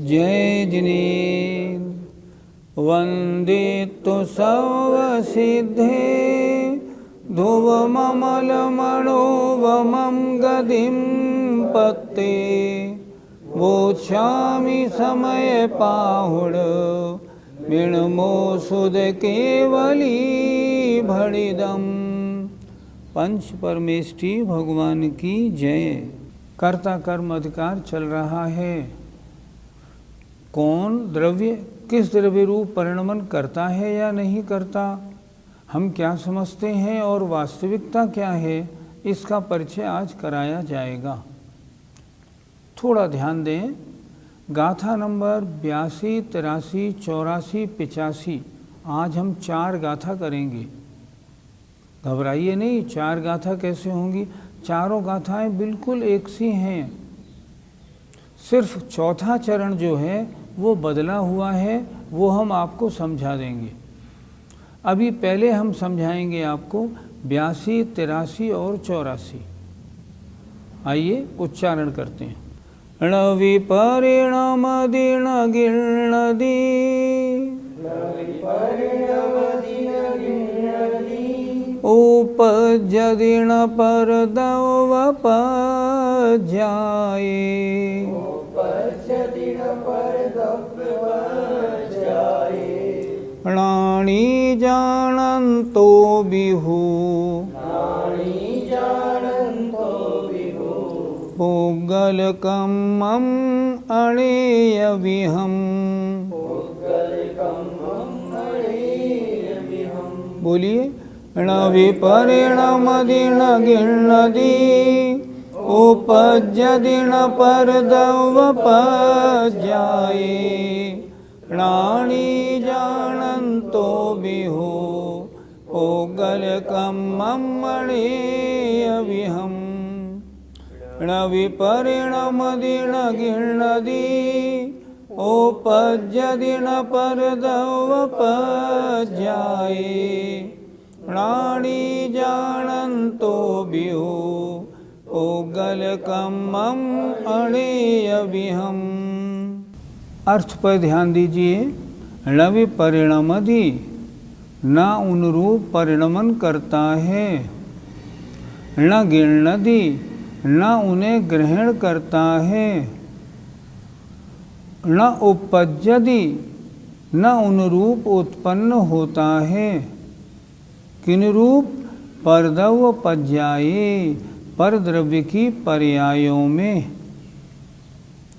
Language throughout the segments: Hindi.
जय जिनेन्द्र वन्दितु सर्वसिद्धे ध्रुवममलमणोवमं गदिं पत्ते वोच्छामि समय पाहुड मिणमो सुद केवली भणिदम। पंच परमेष्टि भगवान की जय। कर्ता कर्म अधिकार चल रहा है। कौन द्रव्य किस द्रव्य रूप परिणमन करता है या नहीं करता, हम क्या समझते हैं और वास्तविकता क्या है, इसका परिचय आज कराया जाएगा। थोड़ा ध्यान दें। गाथा नंबर 82, 83, 84, 85 आज हम 4 गाथा करेंगे। घबराइए नहीं, 4 गाथा कैसे होंगी, चारों गाथाएं बिल्कुल एक सी हैं। सिर्फ चौथा चरण जो है वो बदला हुआ है, वो हम आपको समझा देंगे। अभी पहले हम समझाएंगे आपको 82, 83 और 84। आइए उच्चारण करते हैं। णविपरिणमदिण गिणदि उपजदिण परदवपज्याये प्राणी जानन्तो बिहु पुग्गलकम्मं अणेयविहम्। बोलिए। णविपरिणमदिण गिणदि उपज्यदिण परदवपज्याये प्राणी जानन्तो बिहु पुग्गलकम्मं अणेयविहम्। णविपरिणमदिण गिणदि उपज्यदिण परदवपज्याये प्राणी जानन्तो बिहु पुग्गलकम्मं अणेयविहम्। अर्थ पर ध्यान दीजिए। णविपरिणमदि न उनरूप परिणमन करता है, न गिणदि न उन्हें ग्रहण करता है, न उपज्यदि न उनरूप उत्पन्न होता है। किन रूप? परदवपज्याये परद्रव्य की पर्यायों में।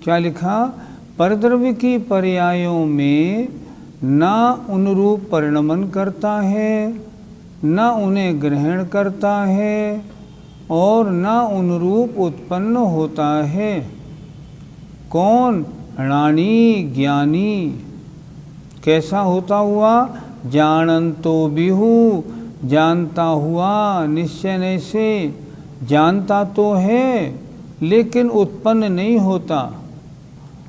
क्या लिखा? परद्रव्य की पर्यायों में न उनरूप परिणमन करता है, न उन्हें ग्रहण करता है और न उनरूप उत्पन्न होता है। कौन? णानी ज्ञानी। कैसा होता हुआ? जानन्तो बिहु जानता हुआ, निश्चय से जानता तो है लेकिन उत्पन्न नहीं होता।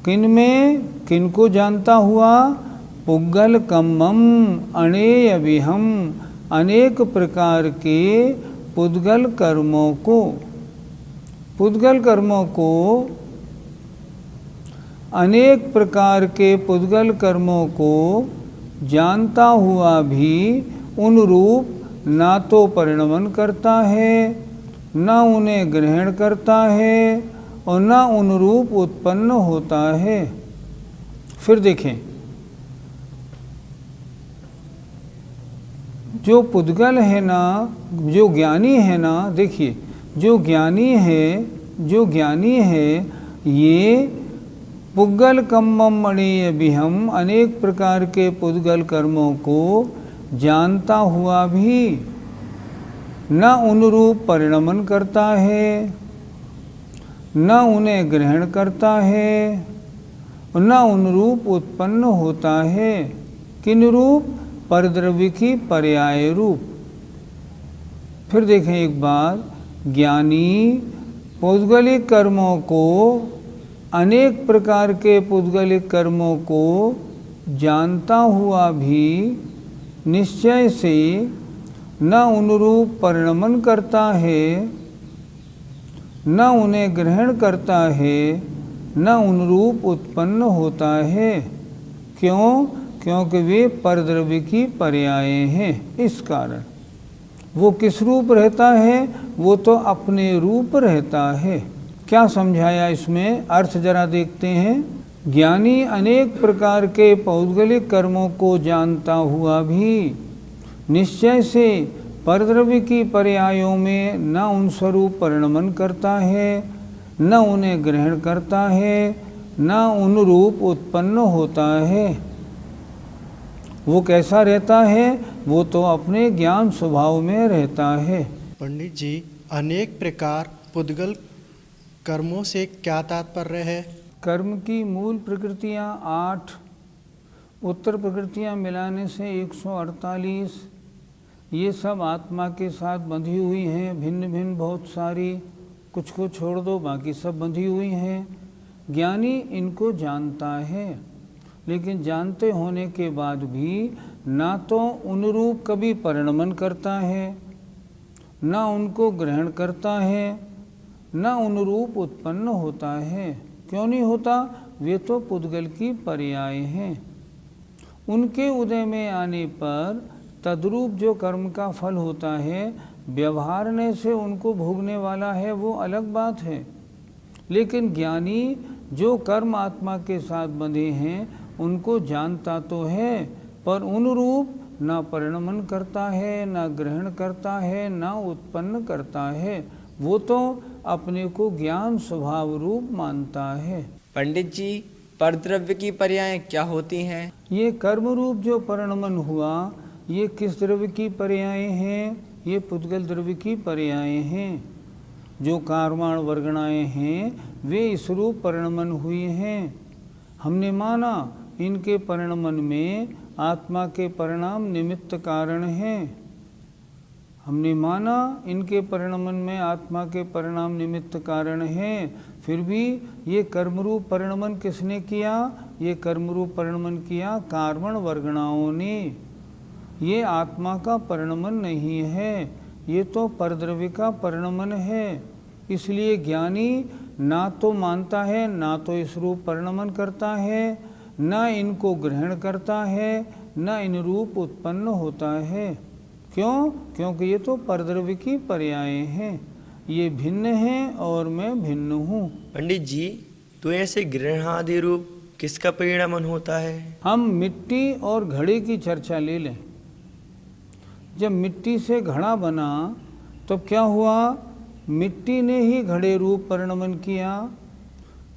किन में? किन को जानता हुआ? पुग्गलकम्मं अणेयविहम् अनेक प्रकार के पुद्गल कर्मों को। पुद्गल कर्मों को, अनेक प्रकार के पुद्गल कर्मों को जानता हुआ भी उन रूप ना तो परिणमन करता है, न उन्हें ग्रहण करता है और न उन रूप उत्पन्न होता है। फिर देखें, जो पुद्गल है ना, जो ज्ञानी है ना, देखिए जो ज्ञानी है ये पुग्गलकम्मं अणेयविहम् अनेक प्रकार के पुद्गल कर्मों को जानता हुआ भी न उनरूप परिणमन करता है, न उन्हें ग्रहण करता है, न उनरूप उत्पन्न होता है। किन रूप? परद्रव्य की पर्याय रूप। फिर देखें एक बार, ज्ञानी पुद्गलिक कर्मों को, अनेक प्रकार के पुद्गलिक कर्मों को जानता हुआ भी निश्चय से न उनरूप परिणमन करता है, न उन्हें ग्रहण करता है न उन रूप उत्पन्न होता है। क्यों? क्योंकि वे परद्रव्य की पर्याय हैं। इस कारण वो किस रूप रहता है? वो तो अपने रूप रहता है। क्या समझाया इसमें? अर्थ जरा देखते हैं। ज्ञानी अनेक प्रकार के पौद्गलिक कर्मों को जानता हुआ भी निश्चय से परद्रव्य की पर्यायों में न उन स्वरूप परिणमन करता है, न उन्हें ग्रहण करता है, न उन रूप उत्पन्न होता है। वो कैसा रहता है? वो तो अपने ज्ञान स्वभाव में रहता है। पंडित जी, अनेक प्रकार पुद्गल कर्मों से क्या तात्पर्य है? कर्म की मूल प्रकृतियाँ 8, उत्तर प्रकृतियाँ मिलाने से 148। ये सब आत्मा के साथ बंधी हुई हैं, भिन्न भिन्न बहुत सारी। कुछ को छोड़ दो, बाकी सब बंधी हुई हैं। ज्ञानी इनको जानता है, लेकिन जानते होने के बाद भी ना तो उन रूप कभी परिणमन करता है, ना उनको ग्रहण करता है, ना उन रूप उत्पन्न होता है। क्यों नहीं होता? वे तो पुद्गल की पर्याय हैं। उनके उदय में आने पर तद्रूप जो कर्म का फल होता है, व्यवहारने से उनको भोगने वाला है, वो अलग बात है। लेकिन ज्ञानी जो कर्म आत्मा के साथ बंधे हैं उनको जानता तो है, पर उन रूप ना परिणमन करता है, ना ग्रहण करता है, ना उत्पन्न करता है। वो तो अपने को ज्ञान स्वभाव रूप मानता है। पंडित जी, परद्रव्य की पर्याय क्या होती हैं? ये कर्म रूप जो परिणमन हुआ, ये किस द्रव्य की पर्याय हैं? ये पुद्गल द्रव्य की पर्याय हैं। जो कारवाण वर्गणाएँ हैं वे इस रूप परिणमन हुई हैं। हमने माना इनके परिणमन में आत्मा के परिणाम निमित्त कारण हैं। हमने माना इनके परिणमन में आत्मा के परिणाम निमित्त कारण हैं। फिर भी ये कर्मरूप परिणमन किसने किया? ये कर्मरूप परिणमन किया कारवण वर्गणाओं ने। ये आत्मा का परिणमन नहीं है, ये तो परद्रव्य का परिणमन है। इसलिए ज्ञानी ना तो मानता है, ना तो इस रूप परिणमन करता है, ना इनको ग्रहण करता है, ना इन रूप उत्पन्न होता है। क्यों? क्योंकि ये तो परद्रव्य की पर्याय हैं। ये भिन्न हैं और मैं भिन्न हूँ। पंडित जी, तो ऐसे ग्रहणादि रूप किसका परिणमन होता है? हम मिट्टी और घड़े की चर्चा ले लें। जब मिट्टी से घड़ा बना तो क्या हुआ? मिट्टी ने ही घड़े रूप परिणमन किया,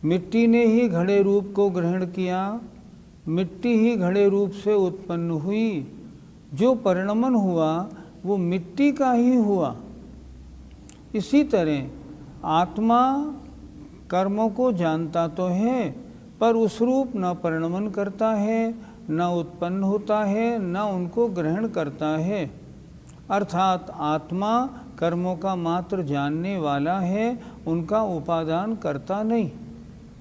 मिट्टी ने ही घड़े रूप को ग्रहण किया, मिट्टी ही घड़े रूप से उत्पन्न हुई। जो परिणमन हुआ वो मिट्टी का ही हुआ। इसी तरह आत्मा कर्मों को जानता तो है, पर उस रूप न परिणमन करता है, न उत्पन्न होता है, न उनको ग्रहण करता है। अर्थात आत्मा कर्मों का मात्र जानने वाला है, उनका उपादान करता नहीं।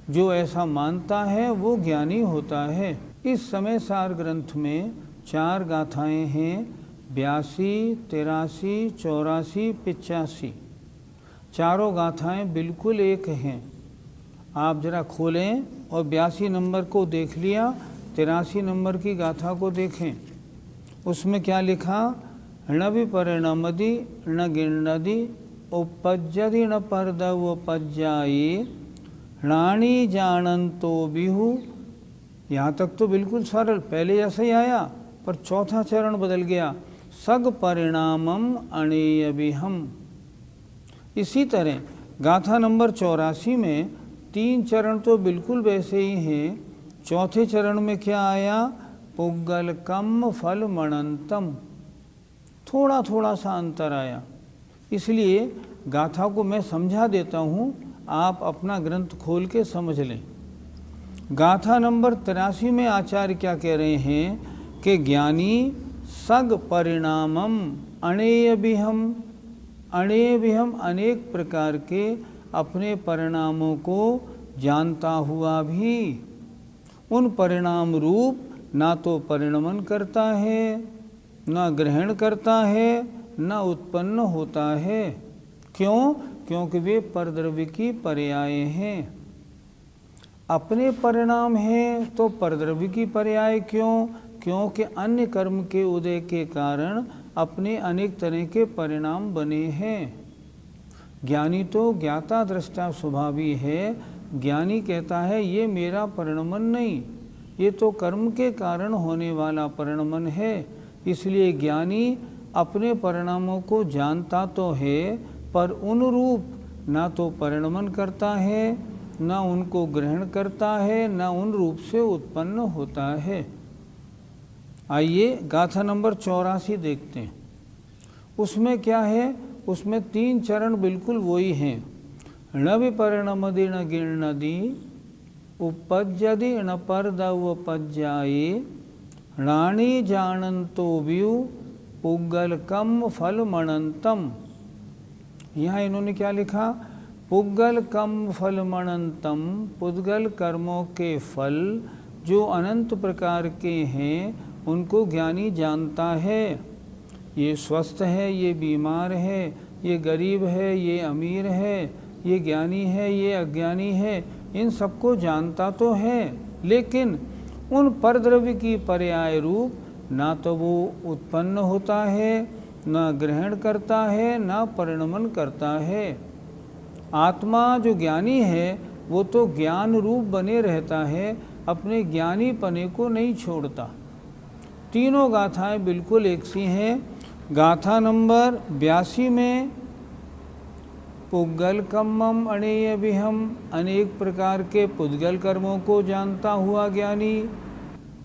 जो ऐसा मानता है वो ज्ञानी होता है। इस समय सार ग्रंथ में 4 गाथाएं हैं, 82, 83, 84, 85। चारों गाथाएं बिल्कुल एक हैं। आप जरा खोलें और 82 नंबर को देख लिया, 83 नंबर की गाथा को देखें। उसमें क्या लिखा? न विपरिणमदि न गिणदि उपज्यदि न परदवपज्याये णाणी जानंतो बिहु। यहाँ तक तो बिल्कुल सरल, पहले ऐसा ही आया, पर चौथा चरण बदल गया, सग परिणामम अणेयबिहम। इसी तरह गाथा नंबर 84 में 3 चरण तो बिल्कुल वैसे ही हैं। चौथे चरण में क्या आया? पुग्गलकम फल मणंतम। थोड़ा थोड़ा सा अंतर आया। इसलिए गाथा को मैं समझा देता हूँ, आप अपना ग्रंथ खोल के समझ लें। गाथा नंबर 83 में आचार्य क्या कह रहे हैं कि ज्ञानी सग परिणामम अणेयबिहम। अणेयबिहम अनेक प्रकार के अपने परिणामों को जानता हुआ भी उन परिणाम रूप ना तो परिणमन करता है, ना ग्रहण करता है, ना उत्पन्न होता है। क्यों? क्योंकि वे परद्रव्य की पर्याय हैं। अपने परिणाम है तो परद्रव्य की पर्याय क्यों? क्योंकि अन्य कर्म के उदय के कारण अपने अनेक तरह के परिणाम बने हैं। ज्ञानी तो ज्ञाता दृष्टा स्वभावी है। ज्ञानी कहता है ये मेरा परिणमन नहीं, ये तो कर्म के कारण होने वाला परिणमन है। इसलिए ज्ञानी अपने परिणामों को जानता तो है, पर उन रूप ना तो परिणमन करता है, ना उनको ग्रहण करता है, ना उन रूप से उत्पन्न होता है। आइए गाथा नंबर 84 देखते हैं। उसमें क्या है? उसमें 3 चरण बिल्कुल वही हैं। न विपरिणमदि न गिणनदि उपज्यदि न परदवपज्याये राणी जानंतो व्यू पुग्गलकम फलमणंतम। यहाँ इन्होंने क्या लिखा? पुग्गलकम फलमणंतम। पुद्गल कर्मों के फल जो अनंत प्रकार के हैं उनको ज्ञानी जानता है। ये स्वस्थ है, ये बीमार है, ये गरीब है, ये अमीर है, ये ज्ञानी है, ये अज्ञानी है, इन सबको जानता तो है, लेकिन उन परद्रव्य की पर्याय रूप ना तो वो उत्पन्न होता है, ना ग्रहण करता है, ना परिणमन करता है। आत्मा जो ज्ञानी है वो तो ज्ञान रूप बने रहता है, अपने ज्ञानी पने को नहीं छोड़ता। तीनों गाथाएं बिल्कुल एक सी हैं। गाथा नंबर 82 में पुग्गल कम्मम अणेय विहम, अनेक प्रकार के पुद्गल कर्मों को जानता हुआ ज्ञानी।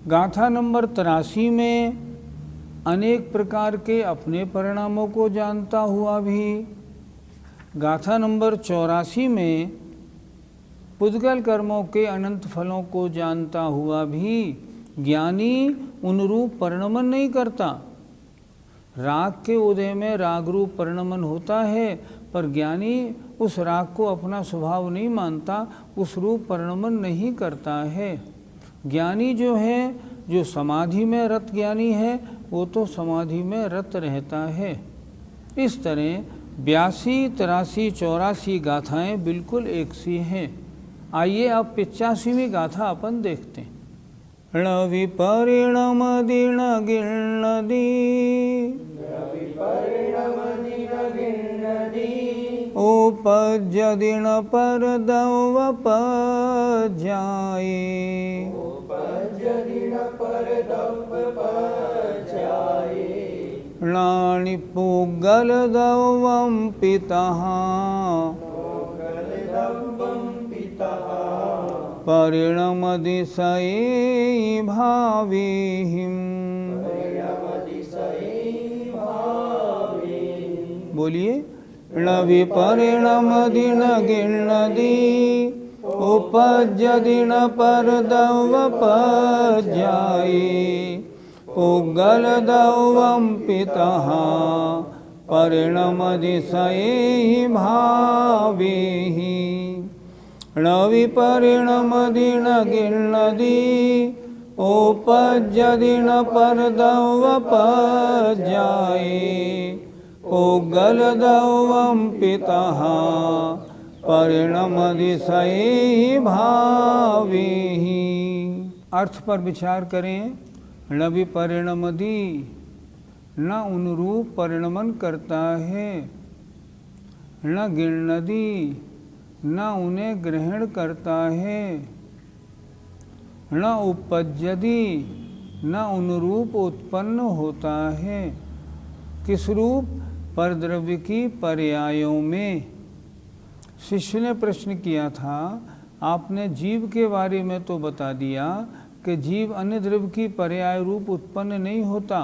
गाथा नंबर 83 में अनेक प्रकार के अपने परिणामों को जानता हुआ भी। गाथा नंबर 84 में पुद्गल कर्मों के अनंत फलों को जानता हुआ भी ज्ञानी उन रूप परिणमन नहीं करता। राग के उदय में राग रूप परिणमन होता है, पर ज्ञानी उस राग को अपना स्वभाव नहीं मानता, उस रूप परिणमन नहीं करता है। ज्ञानी जो है, जो समाधि में रत ज्ञानी है, वो तो समाधि में रत रहता है। इस तरह 82, 83, 84 गाथाएं बिल्कुल एक सी हैं। आइए अब 85वीं गाथा अपन देखते हैं। णविपरिणमदि न गिणनदि उपज्यदि न परदवपज्याये नानि पुग्गलदवं पितः परिणमदिशये भावेहिं। बोलिए। न विपरिणमदि न गिणनदि उपज्यदि न परदवपज्याये पुग्गलदवं पितः परिणमदिशये भावेहि। न विपरिणमदि न गिणनदि उपज्यदि न परदवपज्याये पुग्गलदवं पितः परिणमदिशये भावेहि। अर्थ पर विचार करें। न विपरिणमदि, न उनरूप परिणमन करता है। न गिणनदि, न उन्हें ग्रहण करता है। न उपज्यदि, न उनरूप उत्पन्न होता है। किस रूप? परद्रव्य की पर्यायों में। शिष्य ने प्रश्न किया था, आपने जीव के बारे में तो बता दिया कि जीव अन्य द्रव्य की पर्याय रूप उत्पन्न नहीं होता।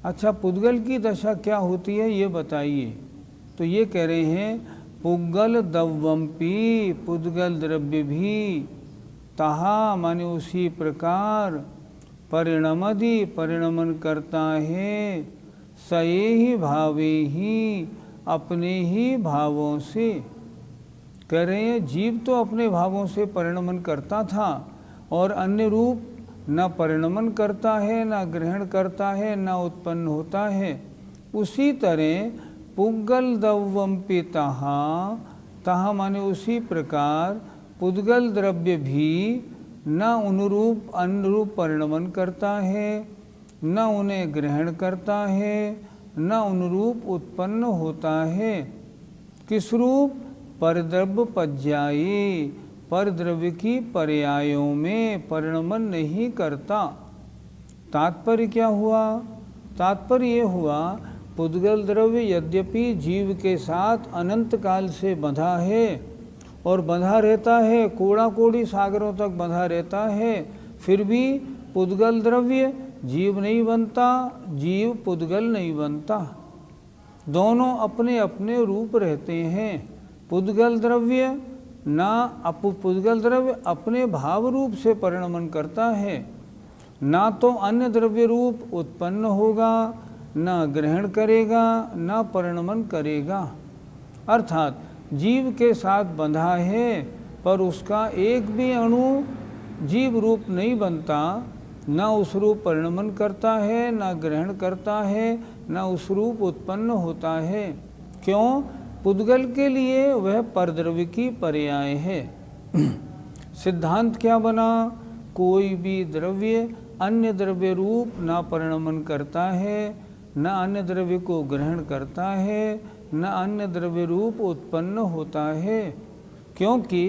अच्छा, पुद्गल की दशा क्या होती है ये बताइए। तो ये कह रहे हैं पुग्गल दवम्पि, पुद्गल द्रव्य भी तहा माने उसी प्रकार परिणमदि परिणमन करता है, सये ही भावे ही अपने ही भावों से। कह रहे हैं जीव तो अपने भावों से परिणमन करता था और अन्य रूप न परिणमन करता है, न ग्रहण करता है, न उत्पन्न होता है। उसी तरह पुग्गल दवम्पि तहा, तहा माने उसी प्रकार पुद्गल द्रव्य भी न अनुरूप परिणमन करता है, न उन्हें ग्रहण करता है, न अनुरूप उत्पन्न होता है। किस रूप? परद्रव्य पज्यायी, परद्रव्य की पर्यायों में परिणमन नहीं करता। तात्पर्य क्या हुआ? तात्पर्य ये हुआ, पुद्गल द्रव्य यद्यपि जीव के साथ अनंत काल से बंधा है और बंधा रहता है, कोड़ा कोड़ी सागरों तक बंधा रहता है, फिर भी पुद्गल द्रव्य जीव नहीं बनता, जीव पुद्गल नहीं बनता। दोनों अपने अपने रूप रहते हैं। पुद्गल द्रव्य पुद्गल द्रव्य अपने भाव रूप से परिणमन करता है, ना तो अन्य द्रव्य रूप उत्पन्न होगा, न ग्रहण करेगा, न परिणमन करेगा। अर्थात जीव के साथ बंधा है पर उसका एक भी अणु जीव रूप नहीं बनता, न उस रूप परिणमन करता है, न ग्रहण करता है, न उस रूप उत्पन्न होता है। क्यों? पुद्गल के लिए वह परद्रव्य की पर्याय है। सिद्धांत क्या बना? कोई भी द्रव्य अन्य द्रव्य रूप न परिणमन करता है, न अन्य द्रव्य को ग्रहण करता है, न अन्य द्रव्य रूप उत्पन्न होता है। क्योंकि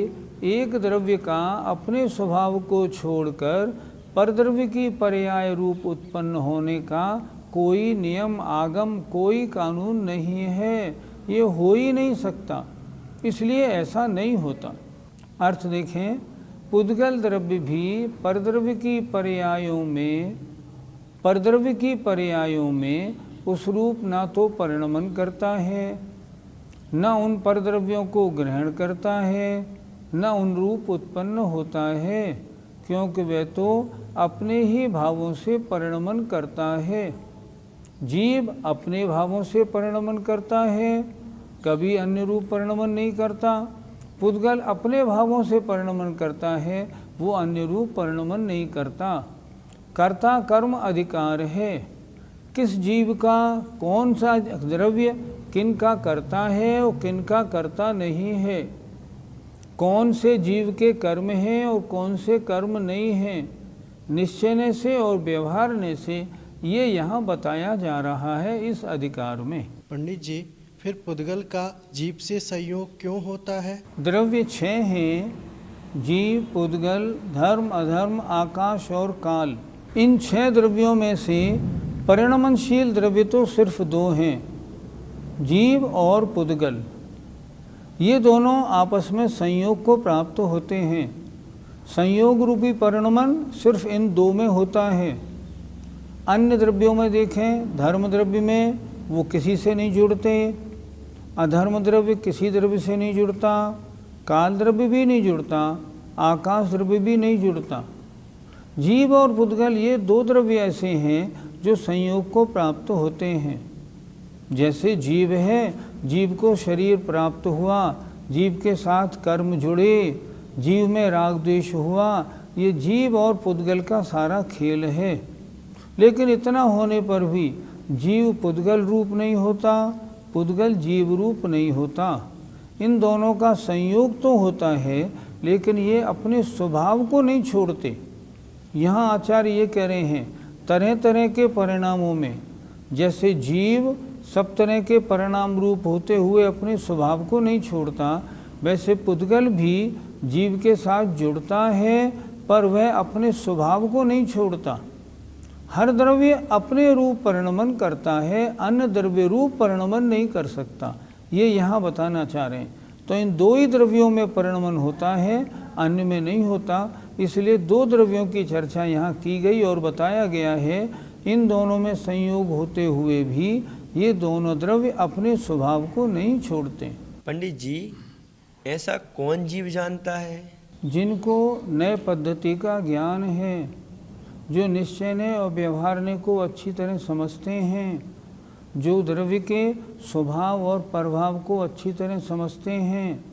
एक द्रव्य का अपने स्वभाव को छोड़कर परद्रव्य की पर्याय रूप उत्पन्न होने का कोई नियम आगम, कोई कानून नहीं है, ये हो ही नहीं सकता, इसलिए ऐसा नहीं होता। अर्थ देखें, पुद्गल द्रव्य भी परद्रव्य की पर्यायों में उस रूप ना तो परिणमन करता है, न उन परद्रव्यों को ग्रहण करता है, न उन रूप उत्पन्न होता है, क्योंकि वह तो अपने ही भावों से परिणमन करता है। जीव अपने भावों से परिणमन करता है, कभी अन्य रूप परिणमन नहीं करता। पुद्गल अपने भावों से परिणमन करता है, वो अन्य रूप परिणमन नहीं करता। कर्ता कर्म अधिकार है। किस जीव का कौन सा द्रव्य किन का करता है और किन का करता नहीं है, कौन से जीव के कर्म हैं और कौन से कर्म नहीं हैं, निश्चय से और व्यवहारने से ये यहाँ बताया जा रहा है इस अधिकार में। पंडित जी, फिर पुद्गल का जीव से संयोग क्यों होता है? द्रव्य 6 हैं, जीव, पुद्गल, धर्म, अधर्म, आकाश और काल। इन 6 द्रव्यों में से परिणमनशील द्रव्य तो सिर्फ 2 हैं, जीव और पुद्गल। ये दोनों आपस में संयोग को प्राप्त होते हैं। संयोग रूपी परिणमन सिर्फ इन 2 में होता है। अन्य द्रव्यों में देखें, धर्म द्रव्य में वो किसी से नहीं जुड़ते, अधर्म द्रव्य किसी द्रव्य से नहीं जुड़ता, काल द्रव्य भी नहीं जुड़ता, आकाश द्रव्य भी नहीं जुड़ता। जीव और पुद्गल ये 2 द्रव्य ऐसे हैं जो संयोग को प्राप्त होते हैं। जैसे जीव है, जीव को शरीर प्राप्त हुआ, जीव के साथ कर्म जुड़े, जीव में राग द्वेष हुआ, ये जीव और पुद्गल का सारा खेल है। लेकिन इतना होने पर भी जीव पुद्गल रूप नहीं होता, पुद्गल जीव रूप नहीं होता। इन दोनों का संयोग तो होता है, लेकिन ये अपने स्वभाव को नहीं छोड़ते। यहाँ आचार्य ये कह रहे हैं, तरह तरह के परिणामों में जैसे जीव सब तरह के परिणाम रूप होते हुए अपने स्वभाव को नहीं छोड़ता, वैसे पुद्गल भी जीव के साथ जुड़ता है पर वह अपने स्वभाव को नहीं छोड़ता। हर द्रव्य अपने रूप परिणमन करता है, अन्य द्रव्य रूप परिणमन नहीं कर सकता, ये यहाँ बताना चाह रहे हैं। तो इन 2 ही द्रव्यों में परिणमन होता है, अन्य में नहीं होता। इसलिए 2 द्रव्यों की चर्चा यहाँ की गई और बताया गया है, इन दोनों में संयोग होते हुए भी ये दोनों द्रव्य अपने स्वभाव को नहीं छोड़ते। पंडित जी, ऐसा कौन जीव जानता है? जिनको नए पद्धति का ज्ञान है, जो निश्चय और व्यवहारने को अच्छी तरह समझते हैं, जो द्रव्य के स्वभाव और प्रभाव को अच्छी तरह समझते हैं,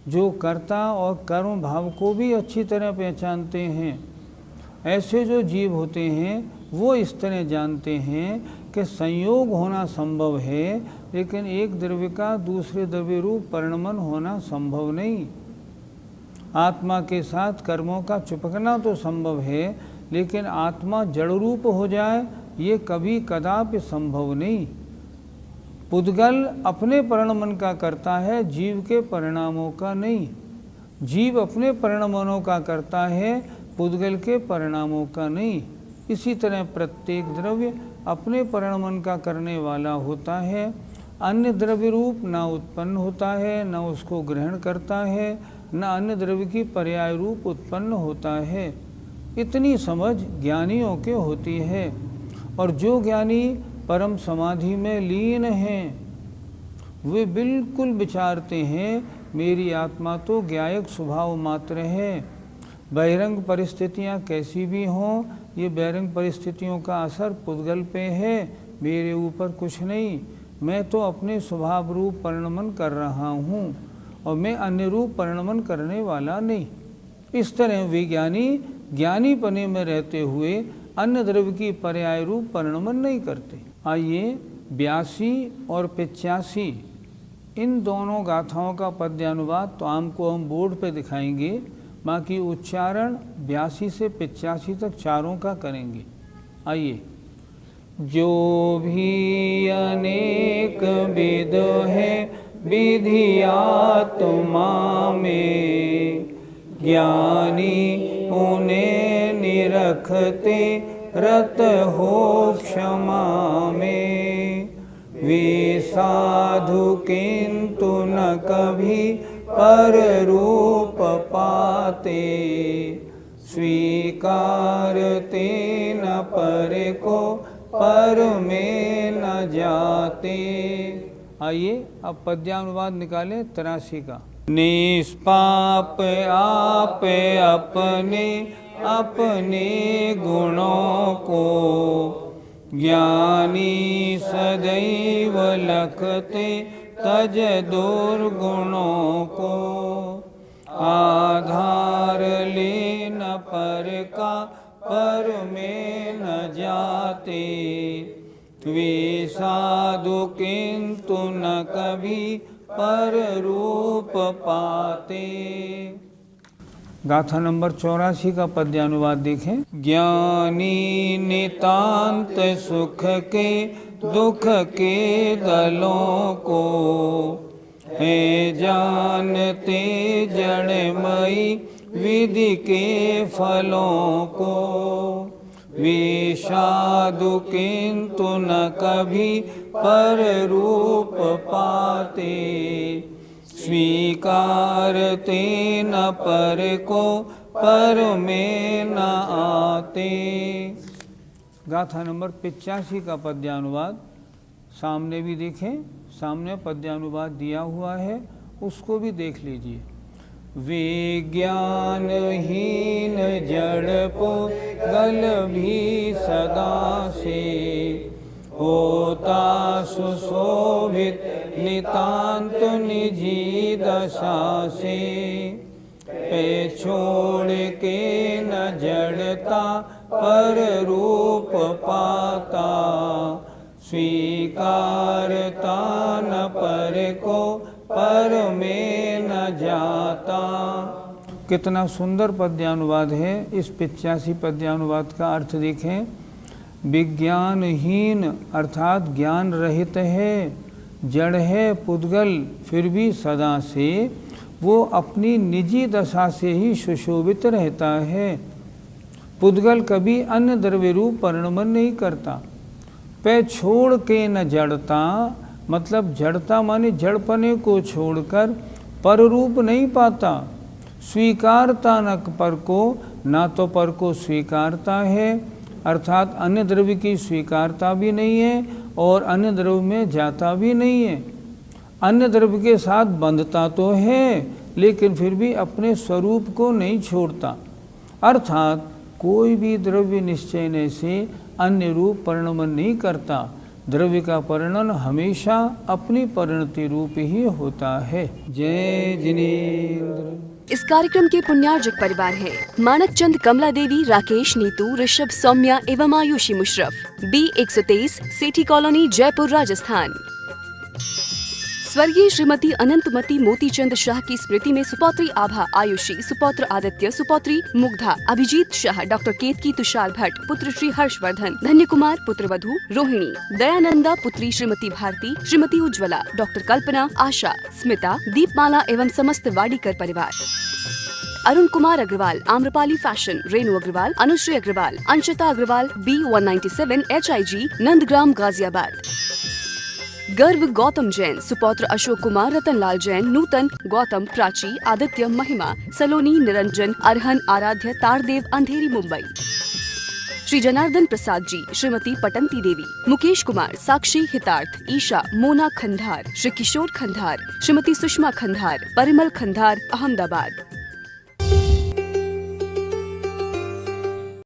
जो कर्ता और कर्म भाव को भी अच्छी तरह पहचानते हैं। ऐसे जो जीव होते हैं वो इस तरह जानते हैं कि संयोग होना संभव है, लेकिन एक द्रव्य का दूसरे द्रव्य रूप परिणमन होना संभव नहीं। आत्मा के साथ कर्मों का चिपकना तो संभव है, लेकिन आत्मा जड़ रूप हो जाए ये कभी कदापि संभव नहीं। पुद्गल अपने परिणमन का करता है, जीव के परिणामों का नहीं। जीव अपने परिणमनों का करता है, पुद्गल के परिणामों का नहीं। इसी तरह प्रत्येक द्रव्य अपने परिणमन का करने वाला होता है। अन्य द्रव्य रूप न उत्पन्न होता है, न उसको ग्रहण करता है, न अन्य द्रव्य की पर्याय रूप उत्पन्न होता है। इतनी समझ ज्ञानियों के होती है। और जो ज्ञानी परम समाधि में लीन हैं, वे बिल्कुल विचारते हैं मेरी आत्मा तो ज्ञायक स्वभाव मात्र है। बहिरंग परिस्थितियाँ कैसी भी हों, ये बहिरंग परिस्थितियों का असर पुद्गल पे है, मेरे ऊपर कुछ नहीं। मैं तो अपने स्वभाव रूप परिणमन कर रहा हूँ और मैं अन्य रूप परिणमन करने वाला नहीं। इस तरह वे ज्ञानी पने में रहते हुए अन्य द्रव्य की पर्याय रूप परिणमन नहीं करते। आइए 82 और 85 इन दोनों गाथाओं का पद्यानुवाद तो आपको हम बोर्ड पे दिखाएंगे, बाकी उच्चारण 82 से 85 तक चारों का करेंगे। आइए। जो भी अनेक विध है विधि आत्मा में, ज्ञानी उन्हें निरखते रत हो क्षमा में। वे साधु किंतु न कभी पर रूप पाते, स्वीकारते न पर को पर में न जाते। आइए अब पद्यानुवाद निकालें 83 का। निष्पाप आप अपने अपने गुणों को, ज्ञानी सदैव लखते तज दुर्गुणों को। आधार ले न पर का पर में न जाते, वे साधु किंतु न कभी पर रूप पाते। गाथा नंबर 84 का पद्यानुवाद देखें। ज्ञानी नितांत सुख के दुख के दलों को, है जानते जड़मयी विधि के फलों को। वे साधु किंतु न कभी पर रूप पाते, स्वीकारते न पर को पर में न आते। गाथा नंबर 85 का पद्यानुवाद सामने भी देखें, सामने पद्यानुवाद दिया हुआ है, उसको भी देख लीजिए। विज्ञानहीन जड़ पुद्गल भी सदा से, होता सुशोभित नितांत निजी दशा से। पे छोड़ के न जड़ता पर रूप पाता, स्वीकारता न पर को पर में न जाता। कितना सुंदर पद्यानुवाद है। इस 85 पद्यानुवाद का अर्थ देखें। विज्ञानहीन अर्थात ज्ञान रहित है, जड़ है पुद्गल, फिर भी सदा से वो अपनी निजी दशा से ही सुशोभित रहता है। पुद्गल कभी अन्य द्रव्य रूप परिणमन नहीं करता। पे छोड़ के न जड़ता, मतलब जड़ता माने जड़पने को छोड़कर पर रूप नहीं पाता। स्वीकारता न पर को, ना तो पर को स्वीकारता है, अर्थात अन्य द्रव्य की स्वीकारता भी नहीं है और अन्य द्रव्य में जाता भी नहीं है। अन्य द्रव्य के साथ बंधता तो है, लेकिन फिर भी अपने स्वरूप को नहीं छोड़ता। अर्थात कोई भी द्रव्य निश्चय से अन्य रूप परिणमन नहीं करता। द्रव्य का परिणन हमेशा अपनी परिणति रूप ही होता है। जय जिनेन्द्र। इस कार्यक्रम के पुण्यार्जक परिवार है मानक चंद, कमला देवी, राकेश, नीतू, ऋषभ, सौम्या एवं आयुषी मुशरफ, B123, सेठी कॉलोनी, जयपुर, राजस्थान। स्वर्गीय श्रीमती अनंतमती मोतीचंद शाह की स्मृति में सुपौत्री आभा आयुषी, सुपौत्र आदित्य, सुपौत्री मुग्धा, अभिजीत शाह, डॉक्टर केतकी तुषार भट्ट, पुत्र श्री हर्षवर्धन, धन्य कुमार पुत्रवधू रोहिणी, दयानंदा पुत्री श्रीमती भारती, श्रीमती उज्ज्वला, डॉक्टर कल्पना, आशा, स्मिता, दीपमाला एवं समस्त वाडीकर परिवार। Arun Kumar Agarwal, Amrapali fashion, Renu Agarwal, Anushri Agarwal, Anshita Agarwal, B197 HIG, Nandgram Ghaziabad. गर्व गौतम जैन, सुपौत्र अशोक कुमार, रतनलाल जैन, नूतन, गौतम, प्राची, आदित्य, महिमा, सलोनी, निरंजन, अरहन, आराध्य, तारदेव, अंधेरी, मुंबई। श्री जनार्दन प्रसाद जी, श्रीमती पटंती देवी, मुकेश कुमार, साक्षी, हितार्थ, ईशा, मोना खंधार, श्री किशोर खंधार, श्रीमती सुषमा खंधार, परिमल खंधार, अहमदाबाद।